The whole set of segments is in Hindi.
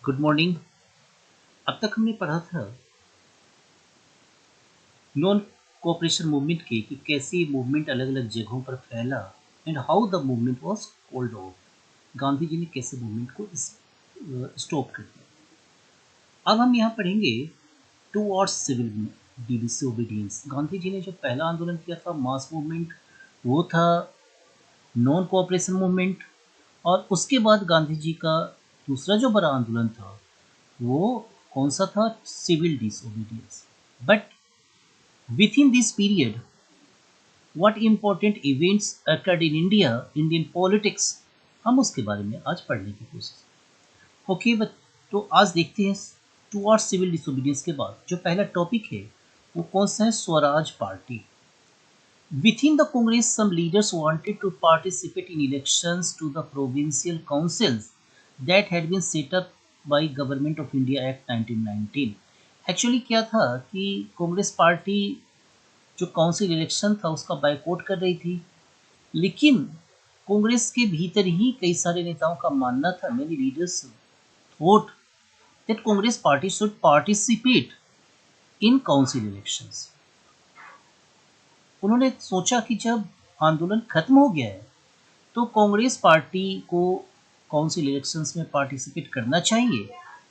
Good morning. अब तक हमने पढ़ा था नॉन कोऑपरेशन मूवमेंट की कि कैसे ये मूवमेंट अलग अलग जगहों पर फैला and how the movement was called off. Gandhi ji ने कैसे मूवमेंट को स्टॉप कर दिया। अब हम यहाँ पढ़ेंगे towards civil disobedience. Gandhi ji ने जो पहला आंदोलन किया था मास मूवमेंट, वो था नॉन कोऑपरेशन मूवमेंट। और उसके बाद गांधी जी का दूसरा जो बड़ा आंदोलन था वो कौन सा था? Civil disobedience. But within this period, what important events occurred in India, Indian politics, हम उसके बारे में आज पढ़ने की कोशिश। ओके बट तो आज देखते हैं टुवर्ड्स सिविल डिसोबीडियंस के बाद जो पहला टॉपिक है वो कौन सा है? Swaraj party. Within the Congress, some leaders wanted to participate in elections to the provincial councils that had been set up by Government of India Act 1919। Actually क्या था कि कांग्रेस पार्टी जो काउंसिल इलेक्शन था उसका बायकॉट कर रही थी, लेकिन कांग्रेस के भीतर ही कई सारे नेताओं का मानना था, many leaders thought that Congress party should participate in council elections. उन्होंने सोचा कि जब आंदोलन खत्म हो गया है तो कांग्रेस पार्टी को काउंसिल इलेक्शंस में पार्टिसिपेट करना चाहिए।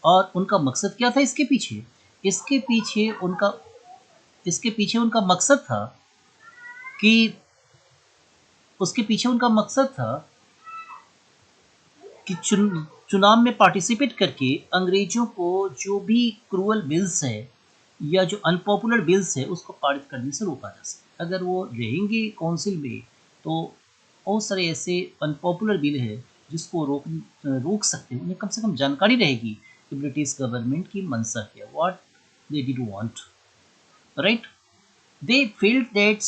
और उनका मकसद क्या था इसके पीछे? इसके पीछे उनका इसके पीछे उनका मकसद था कि उसके पीछे उनका मकसद था कि चुनाव में पार्टिसिपेट करके अंग्रेजों को जो भी क्रूअल बिल्स है या जो अनपॉपुलर बिल्स है उसको पारित करने से रोका जा सके। अगर वो रहेंगे काउंसिल में तो बहुत सारे ऐसे अनपॉपुलर बिल है जिसको रोक सकते हैं। उन्हें कम से कम जानकारी रहेगी कि ब्रिटिश गवर्नमेंट की मंशा क्या, what they did want, right. They feeled that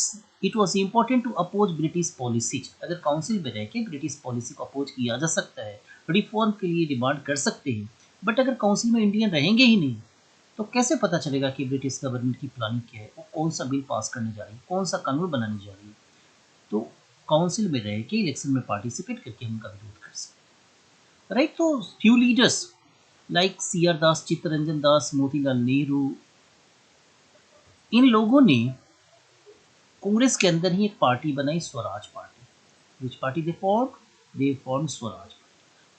it was important to oppose British policies. अगर काउंसिल में रह के ब्रिटिश पॉलिसी को अपोज किया जा सकता है, रिफॉर्म के लिए डिमांड कर सकते हैं। बट अगर काउंसिल में इंडियन रहेंगे ही नहीं तो कैसे पता चलेगा कि ब्रिटिश गवर्नमेंट की प्लानिंग क्या है, वो कौन सा बिल पास करने जा रही है, कौन सा कानून बनाने जा रही है। तो काउंसिल में रह के इलेक्शन में पार्टिसिपेट करके हम उनका विरोध कर सकते हैं, राइट। तो few leaders like C R Das, Chittaranjan Das, Motilal Nehru, इन लोगों ने कांग्रेस के अंदर ही एक पार्टी बनाई, Swaraj party. Which party they form Swaraj.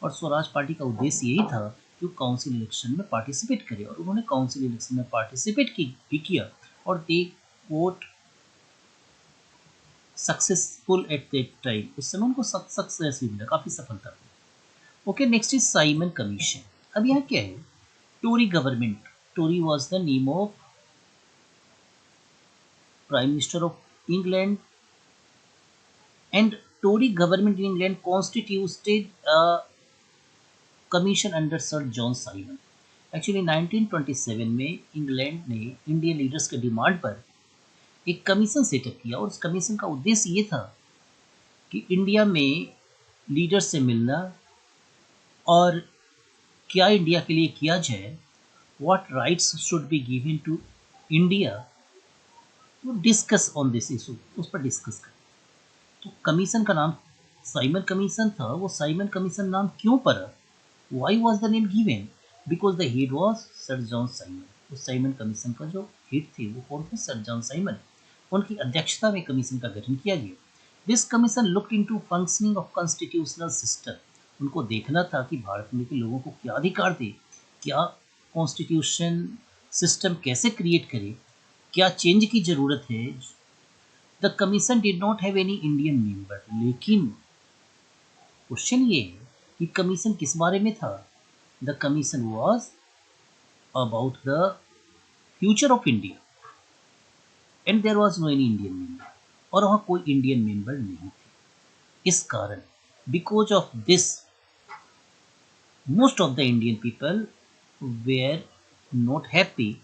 और स्वराज पार्टी का उद्देश्य यही था कि वो काउंसिल इलेक्शन में पार्टिसिपेट करे। और उन्होंने काउंसिल इलेक्शन में पार्टिसिपेट भी किया और they vote successful at that time. उस समय उनको सक्सेस भी मिला, काफी सफलता मिली। Okay, next is Simon Commission. अब यहाँ क्या है? Tory government, Tory was the name of prime minister of England and Tory government in England constituted a commission under Sir John Simon। Actually 1927 में इंग्लैंड ने इंडियन लीडर्स के डिमांड पर एक कमीशन सेटअप किया और उस कमीशन का उद्देश्य ये था कि इंडिया में लीडर से मिलना और क्या इंडिया के लिए किया जाए, what rights should be given to India, तो डिस्कस ऑन दिस इशू, उस पर डिस्कस कर। तो कमीशन का नाम साइमन कमीशन था। वो साइमन कमीशन नाम क्यों पड़ा? Why was the name given? Because the head was sir John Simon. उस साइमन कमीशन का जो हेड थे वो कौन थे? Sir John Simon. उनकी अध्यक्षता में कमीशन का गठन किया गया। This commission looked into functioning of constitutional system. उनको देखना था कि भारत में के लोगों को क्या अधिकार दे, क्या कॉन्स्टिट्यूशन सिस्टम कैसे क्रिएट करे, क्या चेंज की जरूरत है। The commission did not have any Indian member. लेकिन क्वेश्चन ये है कि कमीशन किस बारे में था? The commission was about the future of India and there was no any Indian member. और वहाँ कोई इंडियन मेंबर नहीं थे। इस कारण because of this most of the Indian people were not happy.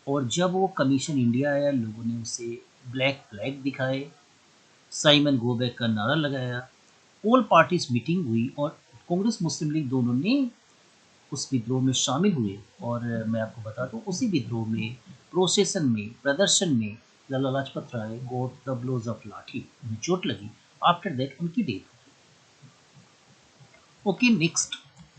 और जब वो कमीशन इंडिया आया लोगों ने उसे ब्लैक फ्लैग दिखाए, साइमन गो बैक का नारा लगाया, ऑल पार्टीज मीटिंग हुई और कांग्रेस मुस्लिम लीग दोनों ने उस विद्रोह में शामिल हुए। और मैं आपको बता दूं उसी विद्रोह में, प्रोसेसन में, प्रदर्शन में Lala Lajpat Rai got the blows of लाठी, उन्हें चोट लगी। आफ्टर दैट उनकी डेथ। ओके, नेक्स्ट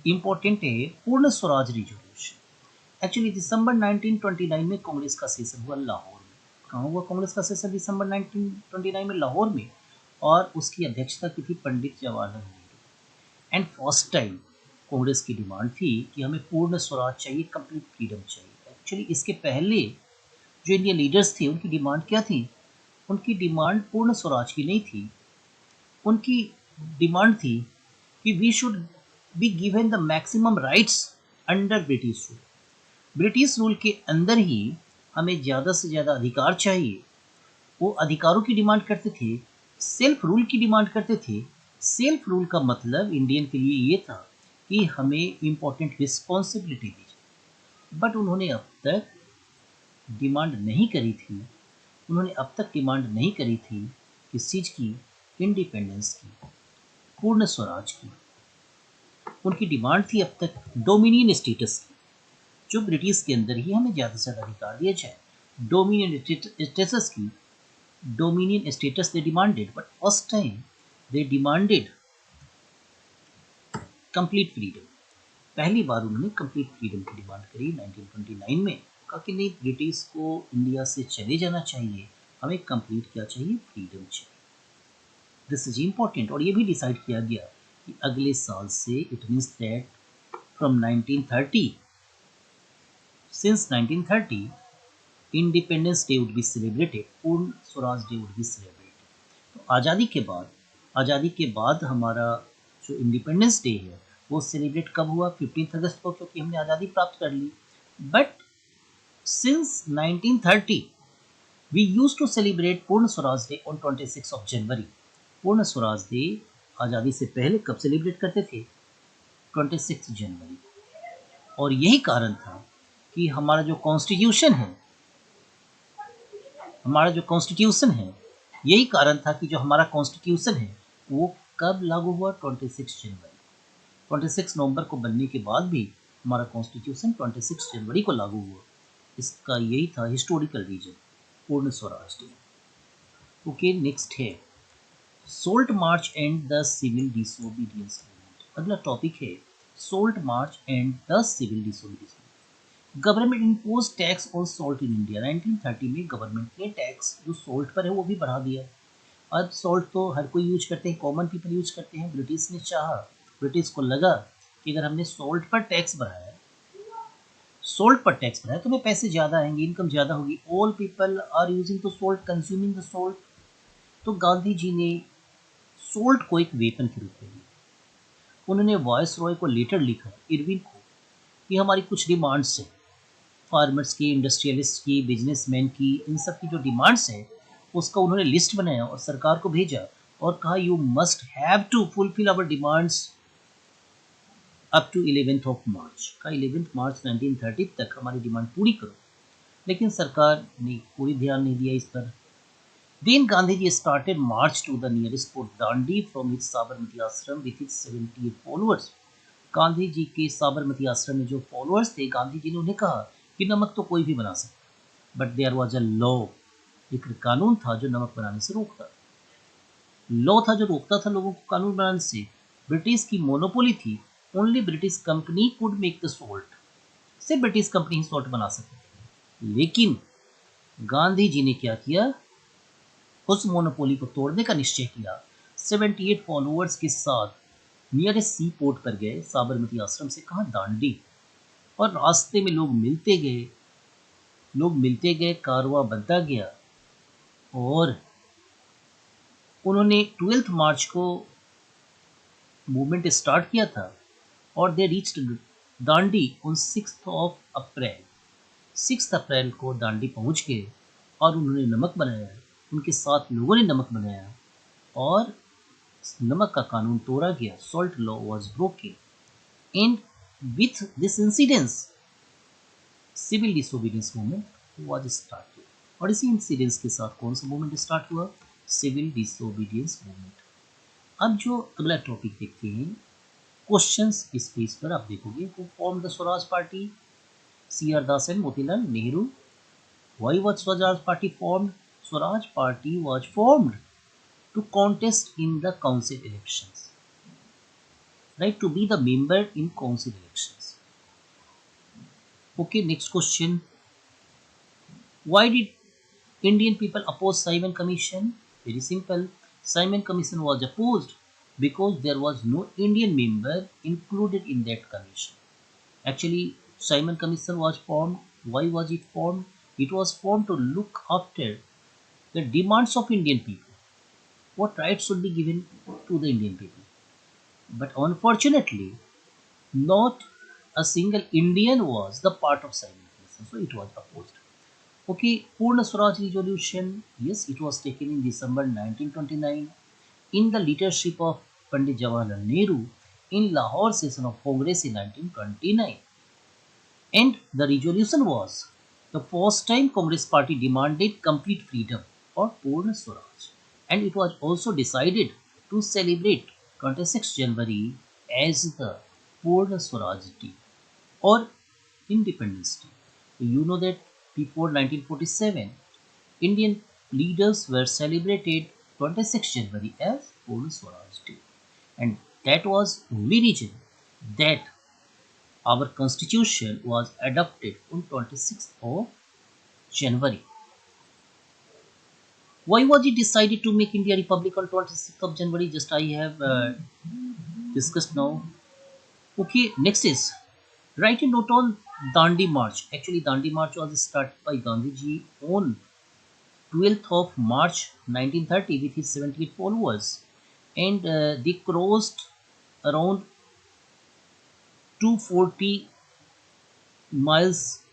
इम्पोर्टेंट है पूर्ण स्वराज रिजोल्यूशन। एक्चुअली दिसंबर 1929 में कांग्रेस का सेशन हुआ लाहौर में। कहाँ हुआ कांग्रेस का सेशन? दिसंबर 1929 में लाहौर में। और उसकी अध्यक्षता की थी Pandit Jawaharlal Nehru. And first time Congress की डिमांड थी कि हमें पूर्ण स्वराज चाहिए, कंप्लीट फ्रीडम चाहिए। एक्चुअली इसके पहले जो इंडियन लीडर्स थे उनकी डिमांड क्या थी? उनकी डिमांड पूर्ण स्वराज की नहीं थी। उनकी डिमांड थी कि we should be given the maximum rights under British rule. British rule के अंदर ही हमें ज़्यादा से ज़्यादा अधिकार चाहिए। वो अधिकारों की डिमांड करते थे, सेल्फ रूल की डिमांड करते थे। सेल्फ रूल का मतलब इंडियन के लिए ये था कि हमें इम्पोर्टेंट रिस्पॉन्सिबिलिटी दी जाए। बट उन्होंने अब तक डिमांड नहीं करी थी। उन्होंने अब तक डिमांड नहीं करी थी किस चीज़ की? इंडिपेंडेंस की, पूर्ण स्वराज की। उनकी डिमांड थी अब तक डोमिनियन स्टेटस की, जो ब्रिटिश के अंदर ही हमें ज़्यादा से ज़्यादा अधिकार दिया जाए। डोमिनियन स्टेटस की, dominion status they demanded, but first time they demanded complete freedom. पहली बार उन्होंने कंप्लीट फ्रीडम की डिमांड करी 1929 में। कहा कि नहीं, ब्रिटिश को इंडिया से चले जाना चाहिए, हमें कंप्लीट क्या चाहिए? फ्रीडम चाहिए। This is important. और ये भी डिसाइड किया गया कि अगले साल से it means that from 1930, since 1930 independence day would be celebrated, Purna Swaraj day would be celebrated. तो आज़ादी के बाद हमारा जो इंडिपेंडेंस डे है वो सेलिब्रेट कब हुआ? 15 अगस्त को, क्योंकि हमने आज़ादी प्राप्त कर ली। But since 1930 we use to celebrate Purna Swaraj day on 26 of January. Purna Swaraj day आज़ादी से पहले कब सेलिब्रेट करते थे? 26 जनवरी। और यही कारण था कि हमारा जो कॉन्स्टिट्यूशन है, यही कारण था कि जो हमारा कॉन्स्टिट्यूशन है वो कब लागू हुआ? 26 जनवरी। 26 नवंबर को बनने के बाद भी हमारा कॉन्स्टिट्यूशन 26 जनवरी को लागू हुआ। इसका यही था historical reason, Purna Swaraj day. Okay, next है salt march and the civil disobedience movement. अगला टॉपिक है salt march and the civil disobedience. Government impose tax on salt in India. 1930 में गवर्नमेंट ने टैक्स जो सॉल्ट पर है वो भी बढ़ा दिया। अब सॉल्ट तो हर कोई यूज करते हैं, कॉमन पीपल यूज करते हैं। ब्रिटिश ने चाहा, ब्रिटिश को लगा कि अगर हमने सॉल्ट पर टैक्स बढ़ाया, तो हमें पैसे ज़्यादा आएंगे, इनकम ज़्यादा होगी। All people are using the salt, consuming the salt. तो गांधी जी ने सॉल्ट को एक वेपन के रूप में लिया। उन्होंने वॉइस रॉय को लेटर लिखा, इरविन को, कि हमारी कुछ डिमांड्स हैं, फार्मर्स की, इंडस्ट्रियलिस्ट की, बिजनेसमैन की, इन सब की जो डिमांड्स हैं उसका उन्होंने लिस्ट बनाया और सरकार को भेजा और कहा you must have to fulfil our demands up to 11th of March. का 11th मार्च 1930 तक हमारी डिमांड पूरी करो। लेकिन सरकार ने कोई ध्यान नहीं दिया इस पर। Then Gandhi ji started march to the nearest port Dandi from his Sabarmati Ashram with his 78 followers. Gandhi ji के साबरमती आश्रम में जो फॉलोअर्स थे, गांधी जी ने उन्हें कहा कि नमक तो कोई भी बना सकता, but there was a law, एक कानून था जो नमक बनाने से रोकता था। लॉ था जो रोकता था लोगों को कानून बनाने से। ब्रिटिश की मोनोपोली थी, only British company could make the salt. सिर्फ ब्रिटिश कंपनी ही सोल्ट बना सकती थी। लेकिन गांधी जी ने क्या किया? उस मोनोपोली को तोड़ने का निश्चय किया। 78 फॉलोअर्स के साथ नियरेस्ट सी पोर्ट पर गए, साबरमती आश्रम से कहा दांडी। और रास्ते में लोग मिलते गए, कारवां बनता गया। और उन्होंने 12 मार्च को मूवमेंट स्टार्ट किया था और दे रीच्ड दांडी ऑन 6 अप्रैल। 6 अप्रैल को दांडी पहुंच गए और उन्होंने नमक बनाया। उनके साथ लोगों ने नमक बनाया और नमक का कानून तोड़ा गया। Salt law was broken and with this incidence civil disobedience movement was started. और इसी इंसिडेंस के साथ कौन सा मूवमेंट स्टार्ट हुआ? Civil disobedience movement. अब जो अगला टॉपिक देखते हैं, क्वेश्चंस इस पेज पर आप देखोगे। Who form the Swaraj party? C R Das and Motilal Nehru. Why was Swaraj party formed? Swaraj party was formed to contest in the council elections. right, to be the member in council elections. Okay, next question. Why did Indian people oppose Simon Commission? Very simple. Simon Commission was opposed because there was no Indian member included in that commission. Actually, Simon Commission was formed. Why was it formed? It was formed to look after the demands of Indian people. What rights should be given to the Indian people? But unfortunately, not a single Indian was the part of Simon Commission, so it was opposed. Okay, Purna Swaraj resolution, yes, it was taken in December 1929 in the leadership of Pandit Jawaharlal Nehru in Lahore session of Congress in 1929. And the resolution was the first time Congress party demanded complete freedom or Purna Swaraj. And it was also decided to celebrate 26 January as the Purna Swaraj Day or Independence Day. You know that before 1947, Indian leaders were celebrated 26 January as Purna Swaraj Day. And that was only reason that our constitution was adopted on 26th of January. Why was it decided to make India Republic on 26th of January? Just I have discussed now. Okay, next is write a note on Dandi March. Actually, Dandi March was started by Gandhiji on 12th of March 1930 with his 78 followers, and they crossed around 240 miles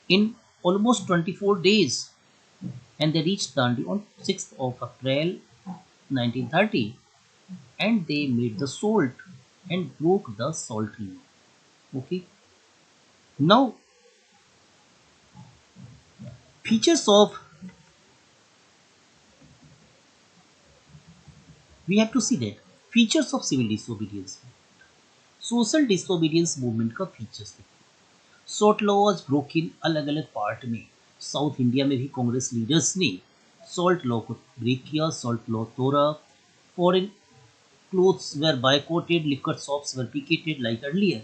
in almost 24 days, and they reached Dandi on 6th of April 1930, and they made the salt and broke the salt law. Okay, now features of, we have to see that features of civil disobedience. Social disobedience movement का फीचर्स देखिए। सॉल्ट लॉ वाज ब्रोकन अलग अलग पार्ट में। साउथ इंडिया में भी कांग्रेस लीडर्स ने सॉल्ट लॉ को ब्रेक किया, सॉल्ट लॉ तोड़ा। Foreign clothes were boycotted, liquor shops were picketed like earlier.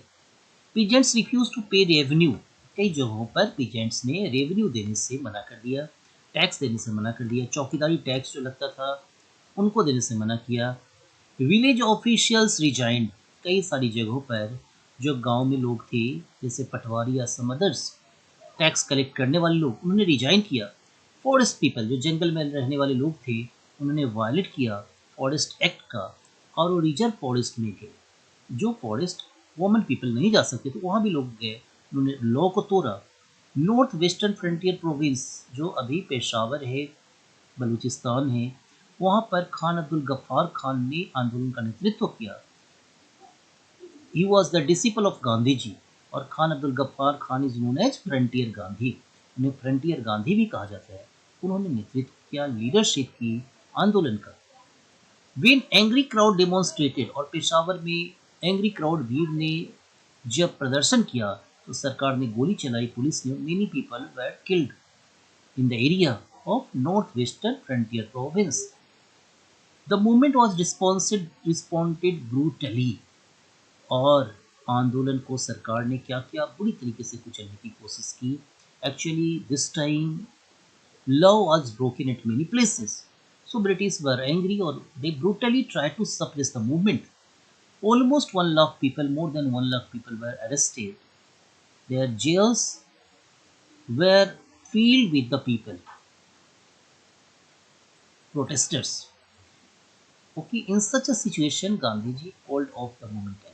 Peasants refuse to pay revenue. कई जगहों पर पीजेंट्स ने रेवेन्यू देने से मना कर दिया, टैक्स देने से मना कर दिया। चौकीदारी टैक्स जो लगता था उनको देने से मना किया। Village officials resigned. कई सारी जगहों पर जो गांव में लोग थे, जैसे पटवारी या सम अदर्स, टैक्स कलेक्ट करने वाले लोग, उन्होंने रिजाइन किया। फॉरेस्ट पीपल, जो जंगल में रहने वाले लोग थे, उन्होंने वायलेट किया फॉरेस्ट एक्ट का और वो रिजर्व फॉरेस्ट में गए। जो फॉरेस्ट कॉमन पीपल नहीं जा सकते थे वहाँ भी लोग गए, उन्होंने लॉ को तोड़ा। नॉर्थ वेस्टर्न फ्रंटियर प्रोविंस, जो अभी पेशावर है, बलूचिस्तान है, वहाँ पर खान अब्दुल गफ्फार खान ने आंदोलन का नेतृत्व किया। He was the disciple of Gandhi ji, और Khan Abdul Ghaffar Khan is known as Frontier Gandhi. उन्हें फ्रंटियर गांधी भी कहा जाता है। उन्होंने नेतृत्व किया, लीडरशिप की आंदोलन का। वेन एंग्री क्राउड डेमोन्स्ट्रेटेड, और पेशावर में एंग्री क्राउड, भीड़ ने जब प्रदर्शन किया तो सरकार ने गोली चलाई, पुलिस ने। Many people were killed in the area of north western frontier province. The movement was responded brutally, और आंदोलन को सरकार ने क्या किया, बुरी तरीके से कुचलने की कोशिश की। Actually this time law was broken at many places. So British were angry, or they brutally tried to suppress the movement. Almost 1 lakh people, more than 1 lakh people were arrested. Their jails were filled with the people, protesters. Okay, in such a situation, Gandhiji called off the movement again.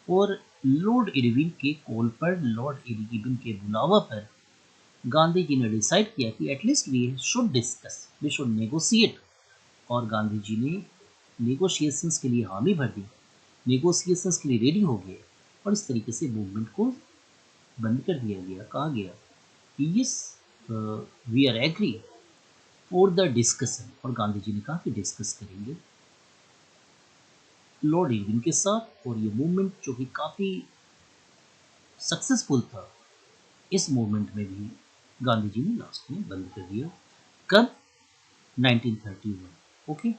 और लॉर्ड इरविन के कॉल पर, लॉर्ड इरविन के बुलावा पर, गांधी जी ने डिसाइड किया कि at least we should discuss, we should negotiate. और गांधी जी ने नेगोशिएशंस के लिए हामी भर दी, नेगोशिएशंस के लिए रेडी हो गए, और इस तरीके से मूवमेंट को बंद कर दिया गया। कहा गया कि yes, we are agree for the discussion, और गांधी जी ने कहा कि डिस्कस करेंगे लॉर्ड इरविन के साथ। और ये मूवमेंट जो कि काफ़ी सक्सेसफुल था, इस मूवमेंट में भी गांधी जी ने लास्ट में बंद कर दिया। कब? 1931। ओके,